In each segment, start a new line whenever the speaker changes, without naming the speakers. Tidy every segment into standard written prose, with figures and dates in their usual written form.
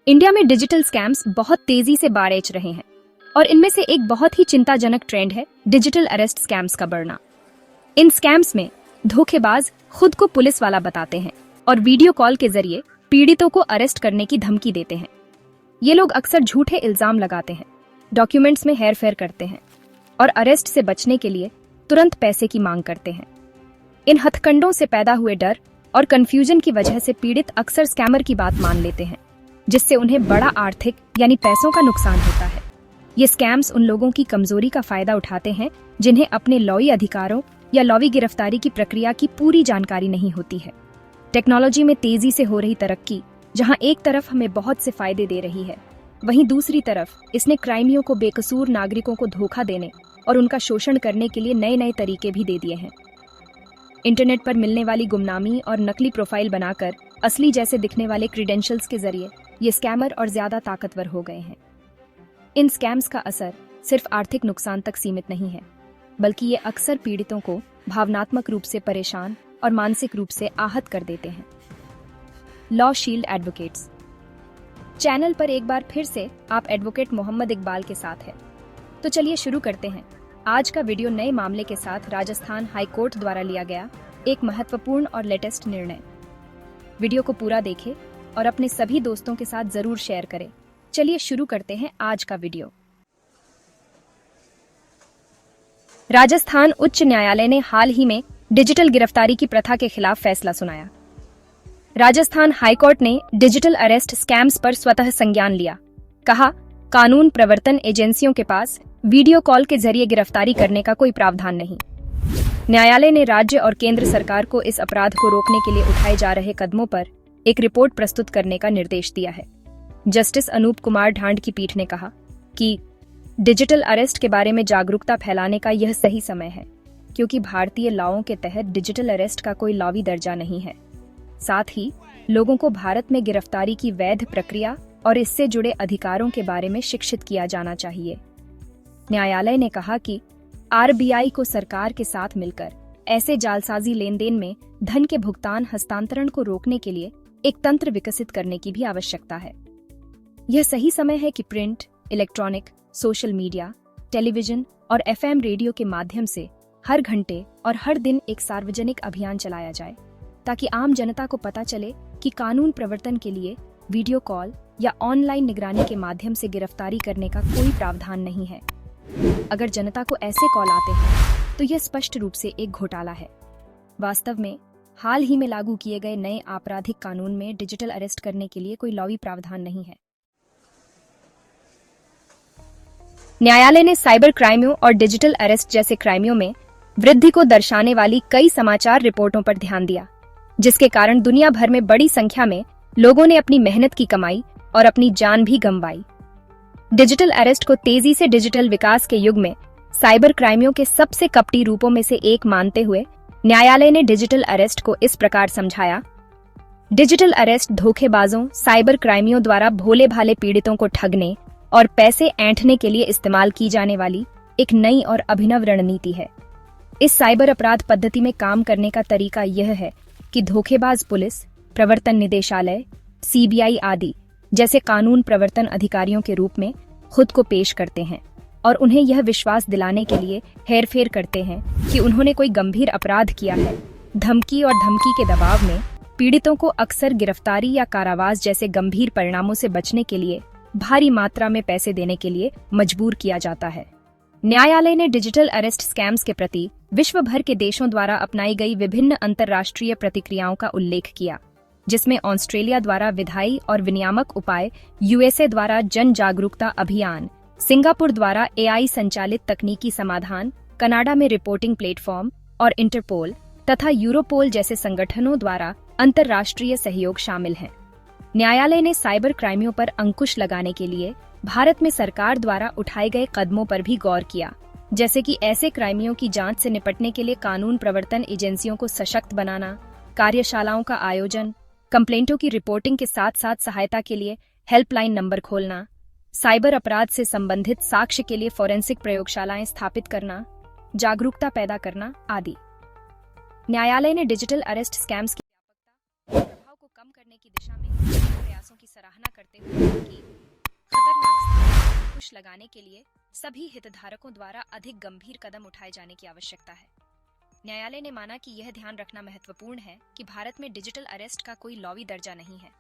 India में digital scams बहुत तेजी से बाढ़ रहे हैं और इनमें से एक बहुत ही चिंताजनक ट्रेंड है डिजिटल अरेस्ट स्कैम्स का बढ़ना। इन स्कैम्स में धोखेबाज खुद को पुलिस वाला बताते हैं और वीडियो कॉल के जरिए पीड़ितों को अरेस्ट करने की धमकी देते हैं। ये लोग अक्सर झूठे इल्जाम लगाते हैं, डॉक्यूमेंट्स में हेरफेर करते हैं और अरेस्ट से बचने के लिए तुरंत पैसे की मांग करते हैं। इन हथकंडों से पैदा हुए डर और कंफ्यूजन की वजह से पीड़ित अक्सर स्कैमर की बात मान लेते हैं, जिससे उन्हें बड़ा आर्थिक यानी पैसों का नुकसान होता है। ये स्कैम्स उन लोगों की कमजोरी का फायदा उठाते हैं जिन्हें अपने लॉई अधिकारों या लॉवी गिरफ्तारी की प्रक्रिया की पूरी जानकारी नहीं होती है। टेक्नोलॉजी में तेजी से हो रही तरक्की जहां एक तरफ हमें बहुत से फायदे दे रही है, वहीं दूसरी तरफ इसने क्राइमियों को बेकसूर नागरिकों को धोखा देने और उनका शोषण करने के लिए नए नए तरीके भी दे दिए हैं। इंटरनेट पर मिलने वाली गुमनामी और नकली प्रोफाइल बनाकर असली जैसे दिखने वाले क्रीडेंशियल्स के जरिए ये स्कैमर और ज्यादा ताकतवर हो गए हैं। इन स्कैम्स का असर सिर्फ आर्थिक नुकसान तक सीमित नहीं है, बल्कि ये अक्सर पीड़ितों को भावनात्मक रूप से परेशान और मानसिक रूप से आहत कर देते हैं। लॉ शील्ड एडवोकेट्स चैनल पर एक बार फिर से आप एडवोकेट मोहम्मद इकबाल के साथ हैं। तो चलिए शुरू करते हैं आज का वीडियो नए मामले के साथ राजस्थान हाई कोर्ट द्वारा लिया गया एक महत्वपूर्ण और लेटेस्ट निर्णय। वीडियो को पूरा देखें और अपने सभी दोस्तों के साथ जरूर शेयर करें। चलिए शुरू करते हैं आज का वीडियो। राजस्थान उच्च न्यायालय ने हाल ही में डिजिटल गिरफ्तारी की प्रथा के खिलाफ फैसला सुनाया। राजस्थान हाईकोर्ट ने डिजिटल अरेस्ट स्कैम्स पर स्वतः संज्ञान लिया। कहा, कानून प्रवर्तन एजेंसियों के पास वीडियो कॉल के जरिए गिरफ्तारी करने का कोई प्रावधान नहीं। न्यायालय ने राज्य और केंद्र सरकार को इस अपराध को रोकने के लिए उठाए जा रहे कदमों पर एक रिपोर्ट प्रस्तुत करने का निर्देश दिया है। जस्टिस अनूप कुमार ढांड की पीठ ने कहा कि डिजिटल अरेस्ट के बारे में जागरूकता फैलाने का यह सही समय है, क्योंकि भारतीय लॉओं के तहत डिजिटल अरेस्ट का कोई लॉवी दर्जा नहीं है। साथ ही लोगों को भारत में गिरफ्तारी की वैध प्रक्रिया और इससे जुड़े अधिकारों के बारे में शिक्षित किया जाना चाहिए। न्यायालय ने कहा कि आरबीआई को सरकार के साथ मिलकर ऐसे जालसाजी लेन देन में धन के भुगतान हस्तांतरण को रोकने के लिए एक तंत्र विकसित करने की भी आवश्यकता है। यह सही समय है कि print, electronic, social media, television और एफएम रेडियो के माध्यम से हर घंटे और हर दिन एक सार्वजनिक अभियान चलाया जाए, ताकि आम जनता को पता चले कि कानून प्रवर्तन के लिए वीडियो कॉल या ऑनलाइन निगरानी के माध्यम से गिरफ्तारी करने का कोई प्रावधान नहीं है। अगर जनता को ऐसे कॉल आते हैं तो यह स्पष्ट रूप से एक घोटाला है। वास्तव में हाल ही में लागू किए गए नए आपराधिक कानून में डिजिटल अरेस्ट करने के लिए कोई लॉवी प्रावधान नहीं है। न्यायालय ने साइबर क्राइमों और डिजिटल अरेस्ट जैसे क्राइमों में वृद्धि को दर्शाने वाली कई समाचार रिपोर्टों पर ध्यान दिया, जिसके कारण दुनिया भर में बड़ी संख्या में लोगों ने अपनी मेहनत की कमाई और अपनी जान भी गंवाई। डिजिटल अरेस्ट को तेजी से डिजिटल विकास के युग में साइबर क्राइमियों के सबसे कपटी रूपों में से एक मानते हुए न्यायालय ने डिजिटल अरेस्ट को इस प्रकार समझाया। डिजिटल अरेस्ट धोखेबाजों, साइबर क्राइमियों द्वारा भोले भाले पीड़ितों को ठगने और पैसे ऐंठने के लिए इस्तेमाल की जाने वाली एक नई और अभिनव रणनीति है। इस साइबर अपराध पद्धति में काम करने का तरीका यह है कि धोखेबाज पुलिस, प्रवर्तन निदेशालय, सीबीआई आदि जैसे कानून प्रवर्तन अधिकारियों के रूप में खुद को पेश करते हैं और उन्हें यह विश्वास दिलाने के लिए हेरफेर करते हैं कि उन्होंने कोई गंभीर अपराध किया है। धमकी और धमकी के दबाव में पीड़ितों को अक्सर गिरफ्तारी या कारावास जैसे गंभीर परिणामों से बचने के लिए भारी मात्रा में पैसे देने के लिए मजबूर किया जाता है। न्यायालय ने डिजिटल अरेस्ट स्कैम्स के प्रति विश्व भर के देशों द्वारा अपनाई गई विभिन्न अंतर्राष्ट्रीय प्रतिक्रियाओं का उल्लेख किया, जिसमें ऑस्ट्रेलिया द्वारा विधायी और विनियामक उपाय, यूएसए द्वारा जन जागरूकता अभियान, सिंगापुर द्वारा एआई संचालित तकनीकी समाधान, कनाडा में रिपोर्टिंग प्लेटफॉर्म और इंटरपोल तथा यूरोपोल जैसे संगठनों द्वारा अंतर्राष्ट्रीय सहयोग शामिल हैं। न्यायालय ने साइबर क्राइमियों पर अंकुश लगाने के लिए भारत में सरकार द्वारा उठाए गए कदमों पर भी गौर किया, जैसे कि ऐसे क्राइमियों की जांच से निपटने के लिए कानून प्रवर्तन एजेंसियों को सशक्त बनाना, कार्यशालाओं का आयोजन, कंप्लेंटों की रिपोर्टिंग के साथ साथ सहायता के लिए हेल्पलाइन नंबर खोलना, साइबर अपराध से संबंधित साक्ष्य के लिए फोरेंसिक प्रयोगशालाएं स्थापित करना, जागरूकता पैदा करना आदि। न्यायालय ने डिजिटल अरेस्ट स्कैम्स की व्यापकता और प्रभाव को कम कम करने की दिशा में प्रयासों की सराहना करते हुए कि खतरनाक स्थिति में अंकुश लगाने के लिए सभी हितधारकों द्वारा अधिक गंभीर कदम उठाए जाने की आवश्यकता है। न्यायालय ने माना कि यह ध्यान रखना महत्वपूर्ण है कि भारत में डिजिटल अरेस्ट का कोई लॉवी दर्जा नहीं है।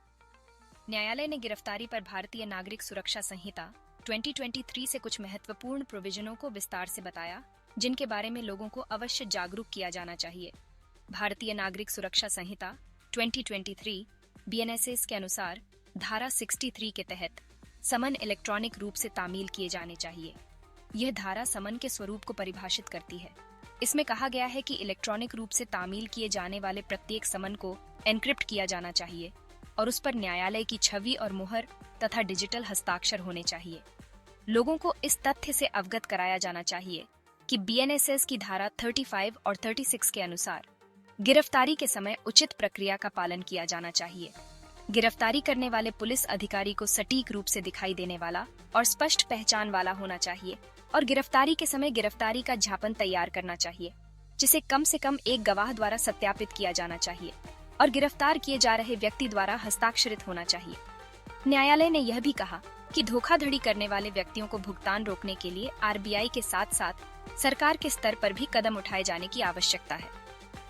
न्यायालय ने गिरफ्तारी पर भारतीय नागरिक सुरक्षा संहिता 2023 से कुछ महत्वपूर्ण प्रोविजनों को विस्तार से बताया, जिनके बारे में लोगों को अवश्य जागरूक किया जाना चाहिए। भारतीय नागरिक सुरक्षा संहिता 2023 बीएनएसएस के अनुसार धारा 63 के तहत समन इलेक्ट्रॉनिक रूप से तामील किए जाने चाहिए। यह धारा समन के स्वरूप को परिभाषित करती है। इसमें कहा गया है कि इलेक्ट्रॉनिक रूप से तामील किए जाने वाले प्रत्येक समन को एन्क्रिप्ट किया जाना चाहिए और उस पर न्यायालय की छवि और मुहर तथा डिजिटल हस्ताक्षर होने चाहिए। लोगों को इस तथ्य से अवगत कराया जाना चाहिए कि बीएनएसएस की धारा 35 और 36 के अनुसार गिरफ्तारी के समय उचित प्रक्रिया का पालन किया जाना चाहिए। गिरफ्तारी करने वाले पुलिस अधिकारी को सटीक रूप से दिखाई देने वाला और स्पष्ट पहचान वाला होना चाहिए और गिरफ्तारी के समय गिरफ्तारी का ज्ञापन तैयार करना चाहिए, जिसे कम से कम एक गवाह द्वारा सत्यापित किया जाना चाहिए और गिरफ्तार किए जा रहे व्यक्ति द्वारा हस्ताक्षरित होना चाहिए। न्यायालय ने यह भी कहा कि धोखाधड़ी करने वाले व्यक्तियों को भुगतान रोकने के लिए आरबीआई के साथ साथ सरकार के स्तर पर भी कदम उठाए जाने की आवश्यकता है।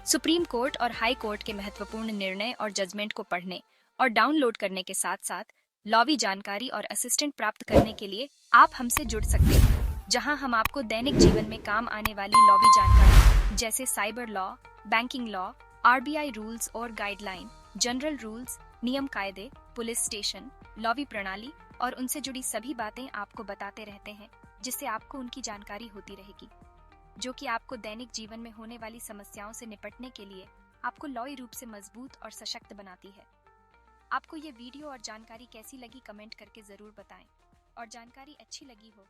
सुप्रीम कोर्ट और हाई कोर्ट के महत्वपूर्ण निर्णय और जजमेंट को पढ़ने और डाउनलोड करने के साथ साथ लॉवी जानकारी और असिस्टेंट प्राप्त करने के लिए आप हमसे जुड़ सकते हैं, जहां हम आपको दैनिक जीवन में काम आने वाली लॉवी जानकारी जैसे cyber law, banking law, RBI rules और गाइडलाइन, जनरल रूल्स, नियम कायदे, पुलिस स्टेशन, लॉवी प्रणाली और उनसे जुड़ी सभी बातें आपको बताते रहते हैं, जिससे आपको उनकी जानकारी होती रहेगी, जो कि आपको दैनिक जीवन में होने वाली समस्याओं से निपटने के लिए आपको लॉवी रूप से मजबूत और सशक्त बनाती है। आपको ये वीडियो और जानकारी कैसी लगी कमेंट करके जरूर बताएं और जानकारी अच्छी लगी हो